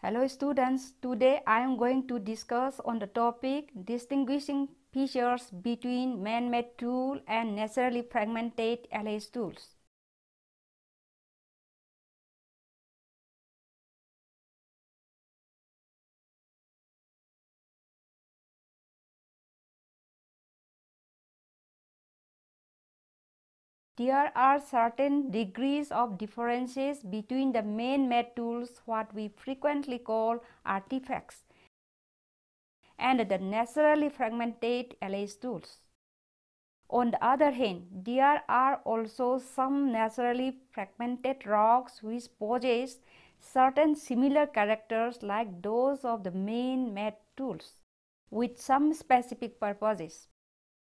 Hello students, today I am going to discuss on the topic distinguishing features between man-made tool and naturally fragmented LS tools. There are certain degrees of differences between the man-made tools, what we frequently call artifacts, and the naturally fragmented LS tools. On the other hand, there are also some naturally fragmented rocks which possess certain similar characters like those of the man-made tools, with some specific purposes.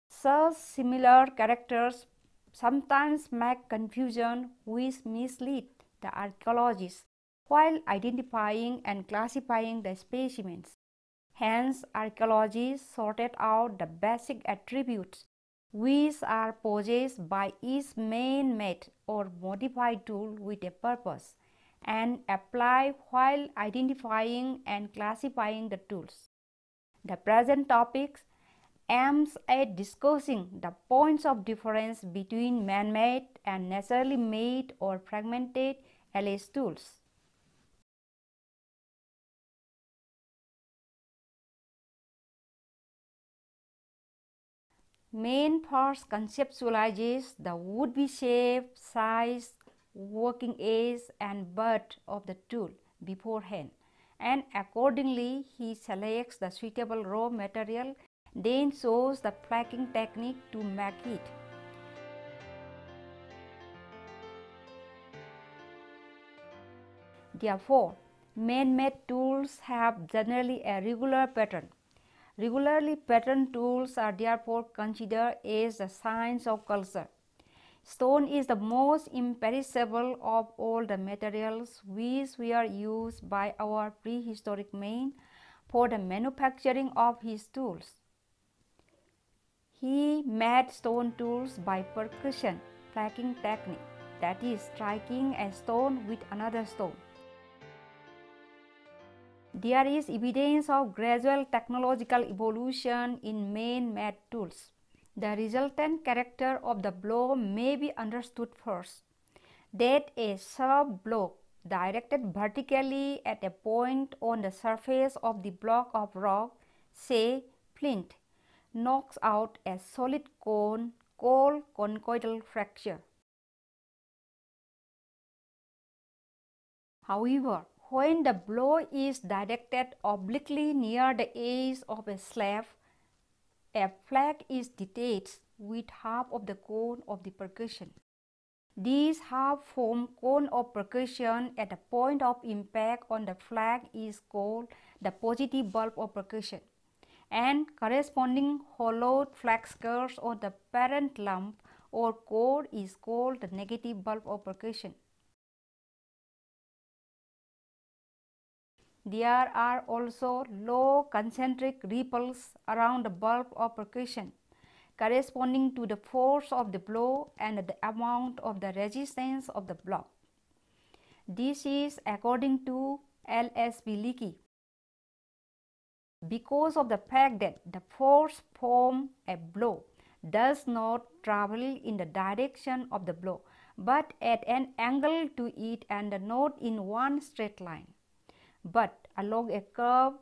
Such similar characters sometimes make confusion which mislead the archaeologists while identifying and classifying the specimens. Hence, archaeologists sorted out the basic attributes which are possessed by each man-made or modified tool with a purpose and apply while identifying and classifying the tools. The present topic aims at discussing the points of difference between man-made and naturally made or fragmented LS tools. Man first conceptualizes the would-be shape, size, working edge and butt of the tool beforehand, and accordingly he selects the suitable raw material, then shows the flaking technique to make it. Therefore, man-made tools have generally a regular pattern. Regularly patterned tools are therefore considered as the signs of culture. Stone is the most imperishable of all the materials which were used by our prehistoric men for the manufacturing of his tools. He made stone tools by percussion flaking technique, that is, striking a stone with another stone. There is evidence of gradual technological evolution in man-made tools. The resultant character of the blow may be understood first, that a sharp blow directed vertically at a point on the surface of the block of rock, say flint, knocks out a solid cone called conchoidal fracture. However, when the blow is directed obliquely near the edge of a slab, a flake is detached with half of the cone of the percussion. This half-formed cone of percussion at the point of impact on the flake is called the positive bulb of percussion, and corresponding hollowed flake skirts on the parent lump or core is called the negative bulb of percussion. There are also low concentric ripples around the bulb of percussion, corresponding to the force of the blow and the amount of the resistance of the block. This is according to L.S.B. Leakey. Because of the fact that the force from a blow does not travel in the direction of the blow, but at an angle to it and not in one straight line, but along a curve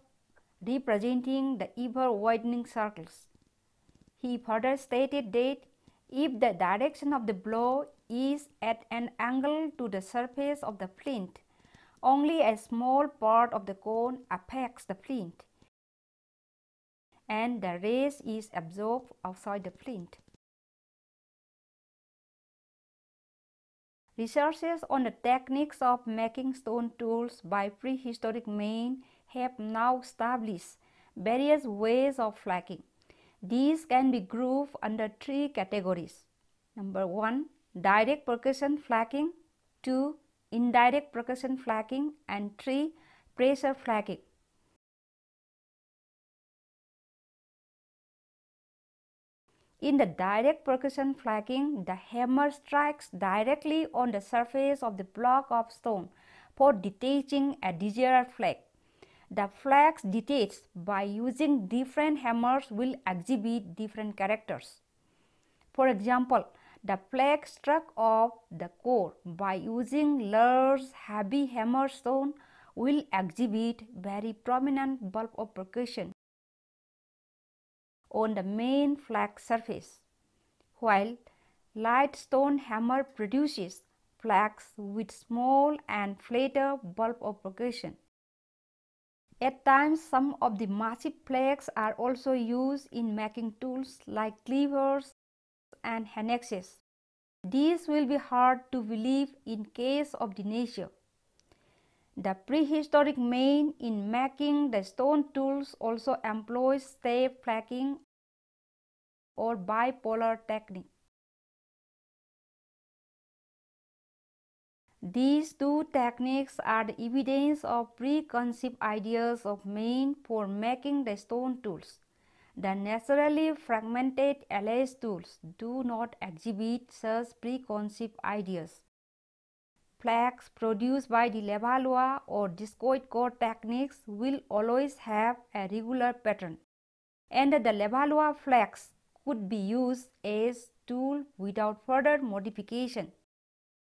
representing the ever widening circles. He further stated that if the direction of the blow is at an angle to the surface of the flint, only a small part of the cone affects the flint, and the rest is absorbed outside the flint. Researches on the techniques of making stone tools by prehistoric men have now established various ways of flaking. These can be grouped under three categories. Number 1, direct percussion flaking, 2, indirect percussion flaking, and 3, pressure flaking. In the direct percussion flaking, the hammer strikes directly on the surface of the block of stone for detaching a desired flake. The flags detached by using different hammers will exhibit different characters. For example, the flag struck off the core by using large heavy hammer stone will exhibit very prominent bulb of percussion on the main flag surface, while light stone hammer produces flags with small and flatter bulb of percussion. At times, some of the massive flags are also used in making tools like cleavers and hand axes. These will be hard to believe in case of the nature. The prehistoric man in making the stone tools also employs step flaking or bipolar technique. These two techniques are the evidence of preconceived ideas of men for making the stone tools. The naturally fragmented alloy tools do not exhibit such preconceived ideas. Flags produced by the Levallois or discoid core techniques will always have a regular pattern, and the Levallois flags could be used as tool without further modification.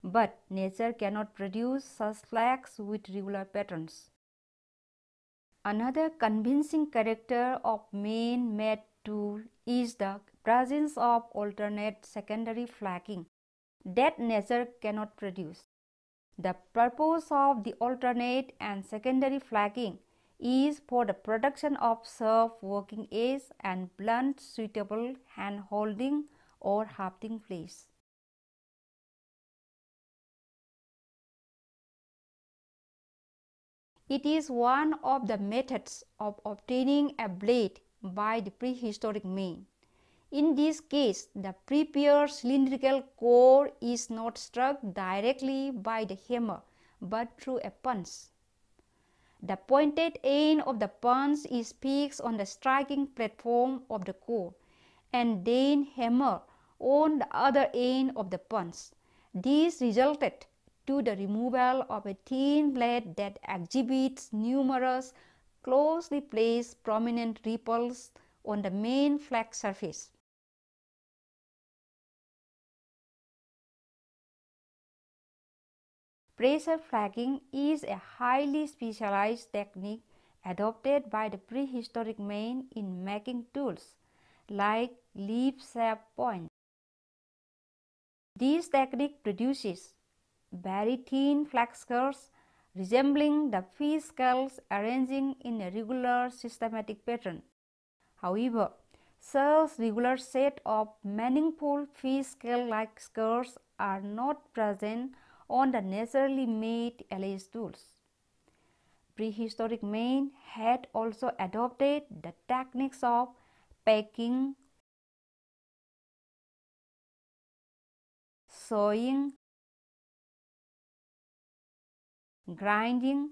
But nature cannot produce such flags with regular patterns. Another convincing character of man-made tool is the presence of alternate secondary flaking that nature cannot produce. The purpose of the alternate and secondary flaking is for the production of sharp working edge and blunt suitable hand holding or hafting place. It is one of the methods of obtaining a blade by the prehistoric man. In this case, the prepared cylindrical core is not struck directly by the hammer but through a punch. The pointed end of the punch is fixed on the striking platform of the core and then hammered on the other end of the punch. This resulted to the removal of a thin blade that exhibits numerous closely placed prominent ripples on the main flag surface. Pressure flaking is a highly specialized technique adopted by the prehistoric man in making tools like leaf-shaped points. This technique produces very thin flag scars resembling the fish scales arranging in a regular systematic pattern. However, such regular set of meaningful fish scale-like scars are not present on the naturally made alloy tools. Prehistoric men had also adopted the techniques of packing, sewing, grinding,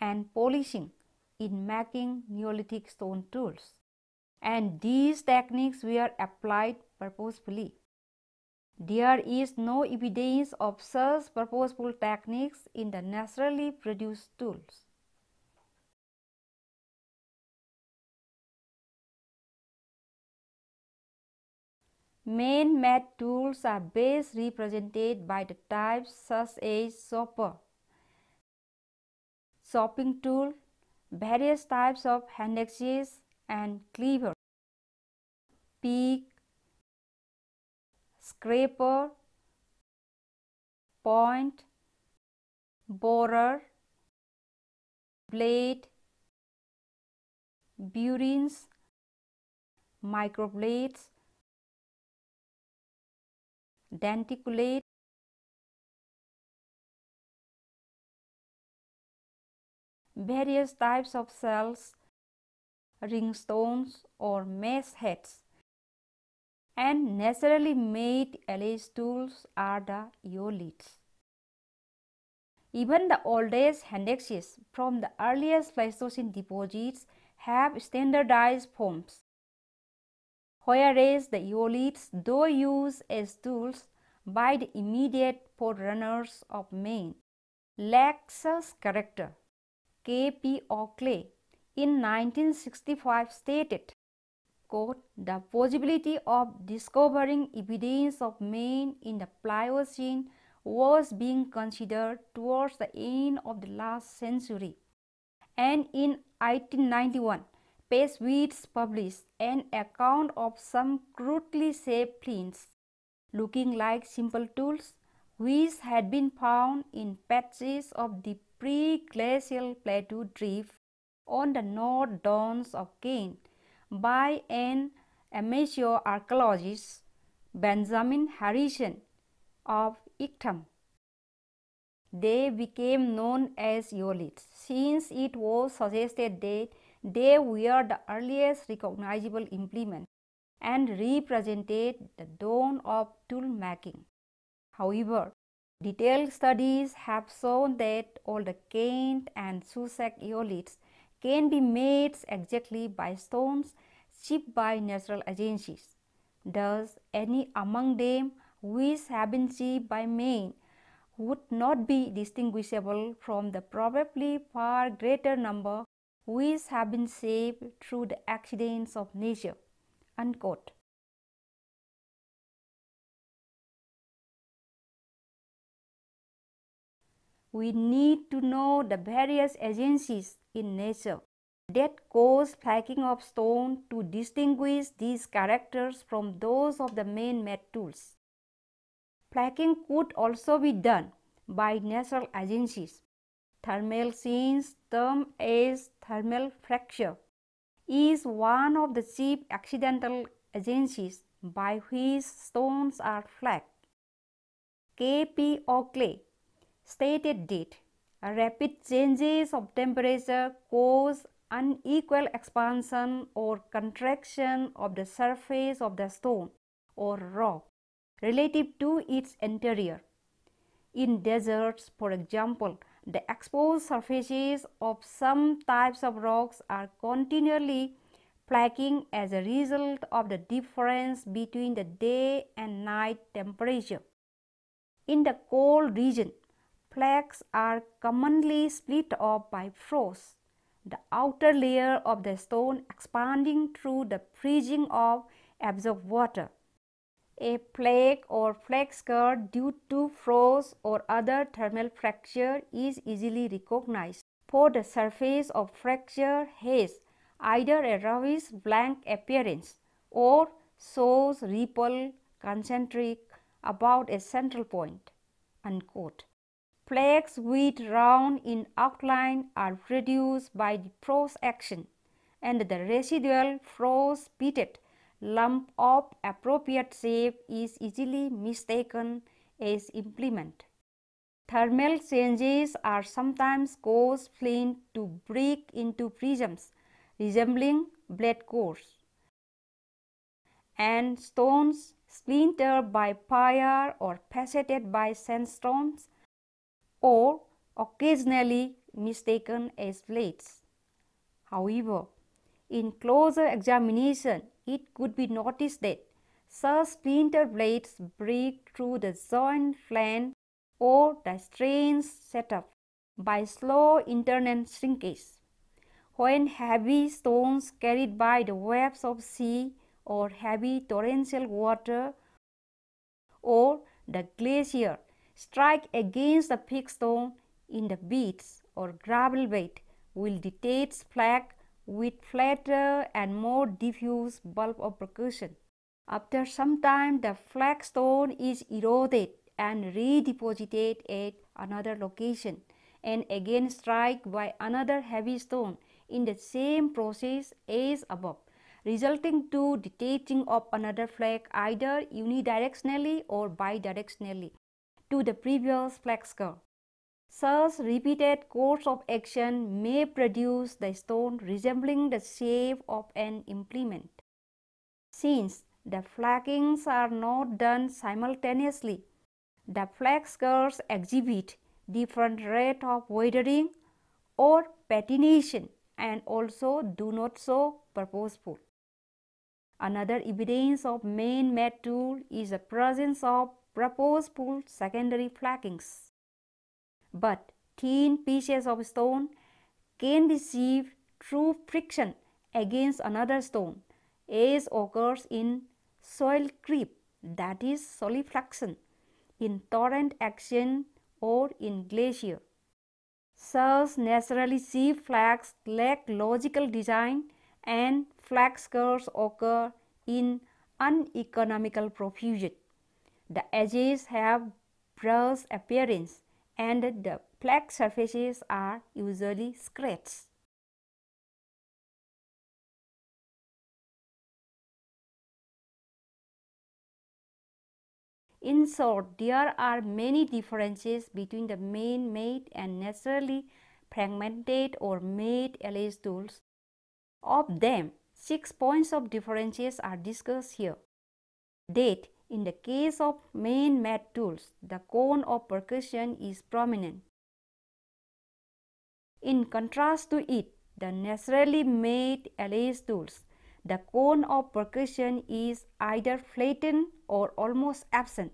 and polishing in making Neolithic stone tools, and these techniques were applied purposefully. There is no evidence of such purposeful techniques in the naturally produced tools. Man-made tools are best represented by the types such as chopper, chopping tool, various types of hand axes and cleaver, pick, scraper, point, borer, blade, burins, microblades, denticulate, various types of shells, ringstones or mesh heads, and naturally made alloy tools are the eoliths. Even the oldest hand axes from the earliest Pleistocene deposits have standardized forms, whereas the eoliths, though used as tools by the immediate forerunners of man, lack such character. K.P. Oakley in 1965 stated, quote, "The possibility of discovering evidence of man in the Pliocene was being considered towards the end of the last century." And in 1891, Peswitz published an account of some crudely shaped flints looking like simple tools, which had been found in patches of the pre-glacial plateau drift on the north downs of Kent by an amateur archaeologist, Benjamin Harrison of Ictham. They became known as eolites, since it was suggested that they were the earliest recognizable implement and represented the dawn of tool making. However, detailed studies have shown that all the Kent and Sussex eolites can be made exactly by stones shipped by natural agencies. Thus, any among them which have been shipped by man would not be distinguishable from the probably far greater number which have been shaped through the accidents of nature." Unquote. We need to know the various agencies in nature that cause flaking of stone to distinguish these characters from those of the man-made tools. Flaking could also be done by natural agencies. Thermal scenes, termed as thermal fracture, is one of the chief accidental agencies by which stones are flaked. K.P. Oakley stated that rapid changes of temperature cause unequal expansion or contraction of the surface of the stone or rock relative to its interior. In deserts, for example, the exposed surfaces of some types of rocks are continually flaking as a result of the difference between the day and night temperature. In the cold region, flakes are commonly split off by frost, the outer layer of the stone expanding through the freezing of absorbed water. A flake or flake scar due to frost or other thermal fracture is easily recognized, for the surface of fracture has either a roughish blank appearance or shows ripple concentric about a central point. Unquote. Flakes with round in outline are produced by the frost action, and the residual frost-pitted lump of appropriate shape is easily mistaken as implement. Thermal changes are sometimes cause flint to break into prisms resembling blade cores, and stones splintered by fire or faceted by sandstorms, or occasionally mistaken as blades. However, in closer examination, it could be noticed that such splinter blades break through the joint flint or the strands set up by slow internal shrinkage. When heavy stones carried by the waves of sea or heavy torrential water or the glacier strike against the fixed stone in the beach or gravel bed, will detach flake with flatter and more diffuse bulb of percussion. After some time, the flake stone is eroded and redeposited at another location, and again struck by another heavy stone in the same process as above, resulting to detaching of another flake either unidirectionally or bidirectionally to the previous flake scar. Such repeated course of action may produce the stone resembling the shape of an implement. Since the flakings are not done simultaneously, the flake scars exhibit different rate of weathering or patination and also do not show purposeful. Another evidence of man-made tool is the presence of purposeful secondary flakings. But thin pieces of stone can be sieved through friction against another stone, as occurs in soil creep, that is solifluction, in torrent action or in glacier. Such naturally sieved flags lack logical design and flag scars occur in uneconomical profusion. The edges have brush appearance and the flag surfaces are usually scratched. In short, there are many differences between the man-made and naturally fragmented or made LS tools. Of them, 6 points of differences are discussed here. That in the case of man-made tools, the cone of percussion is prominent. In contrast to it, the naturally made LS tools, the cone of percussion is either flattened or almost absent.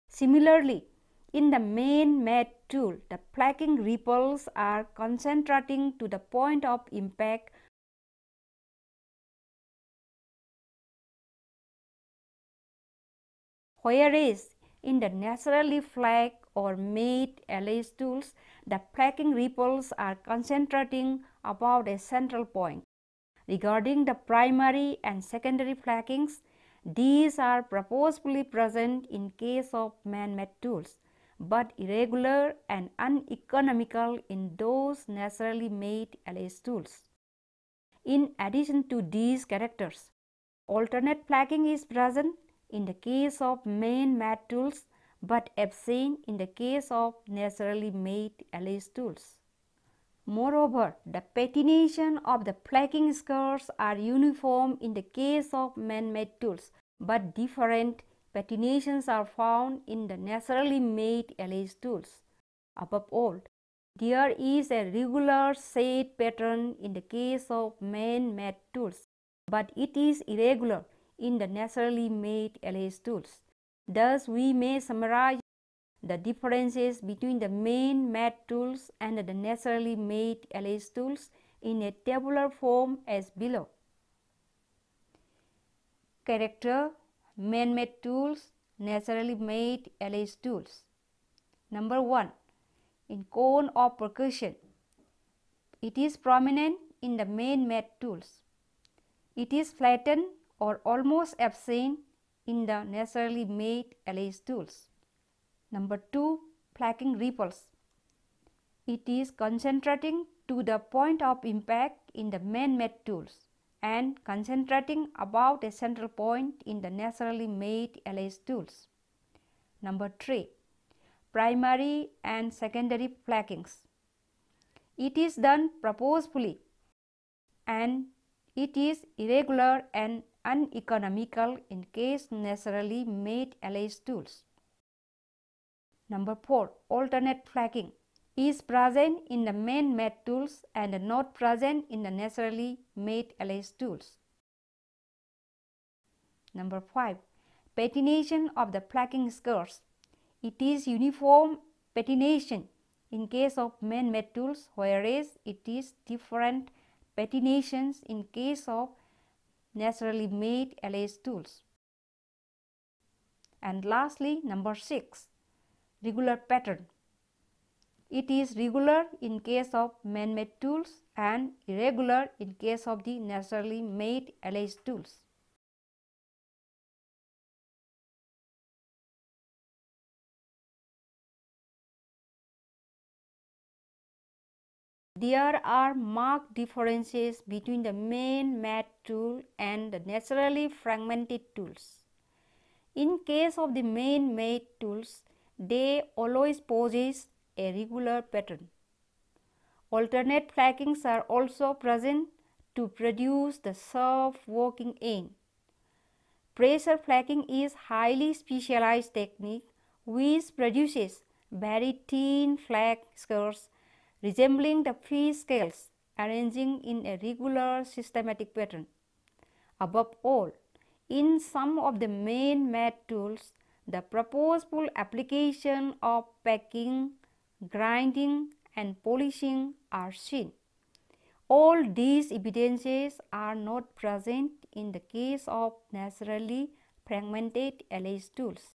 Similarly, in the man-made tool, the flaking ripples are concentrating to the point of impact, whereas in the naturally flake or made LS tools, the flaking ripples are concentrating about a central point. Regarding the primary and secondary flakings, these are purposefully present in case of man-made tools, but irregular and uneconomical in those naturally made LS tools. In addition to these characters, alternate flaking is present in the case of man-made tools, but absent in the case of naturally made LS tools. Moreover, the patination of the flaking scars are uniform in the case of man-made tools, but different patinations are found in the naturally made LS tools. Above all, there is a regular shade pattern in the case of man-made tools, but it is irregular in the naturally made LS tools. Thus, we may summarize the differences between the man-made tools and the naturally made LS tools in a tabular form as below. Character: man-made tools, naturally made LS tools. Number 1. In cone of percussion, it is prominent in the man-made tools. It is flattened or almost absent in the naturally made LS tools. Number 2. Flaking ripples. It is concentrating to the point of impact in the man-made tools and concentrating about a central point in the naturally made LS tools. Number 3. Primary and secondary flakings. It is done purposefully and it is irregular and uneconomical in case naturally made LS tools. Number 4. Alternate flaking is present in the man-made tools and not present in the naturally made LS tools. Number 5. Patination of the flaking scars. It is uniform patination in case of man-made tools, whereas it is different patinations in case of naturally made LS tools. And lastly, number 6. Regular pattern. It is regular in case of man-made tools and irregular in case of the naturally made LS tools. There are marked differences between the man-made tool and the naturally fragmented tools. In case of the man-made tools, they always possess a regular pattern. Alternate flakings are also present to produce the sharp working end. Pressure flaking is highly specialized technique which produces very thin flake scars resembling the fish scales arranging in a regular systematic pattern. Above all, in some of the man-made tools, the purposeful application of packing, grinding and polishing are seen. All these evidences are not present in the case of naturally fragmented alleged tools.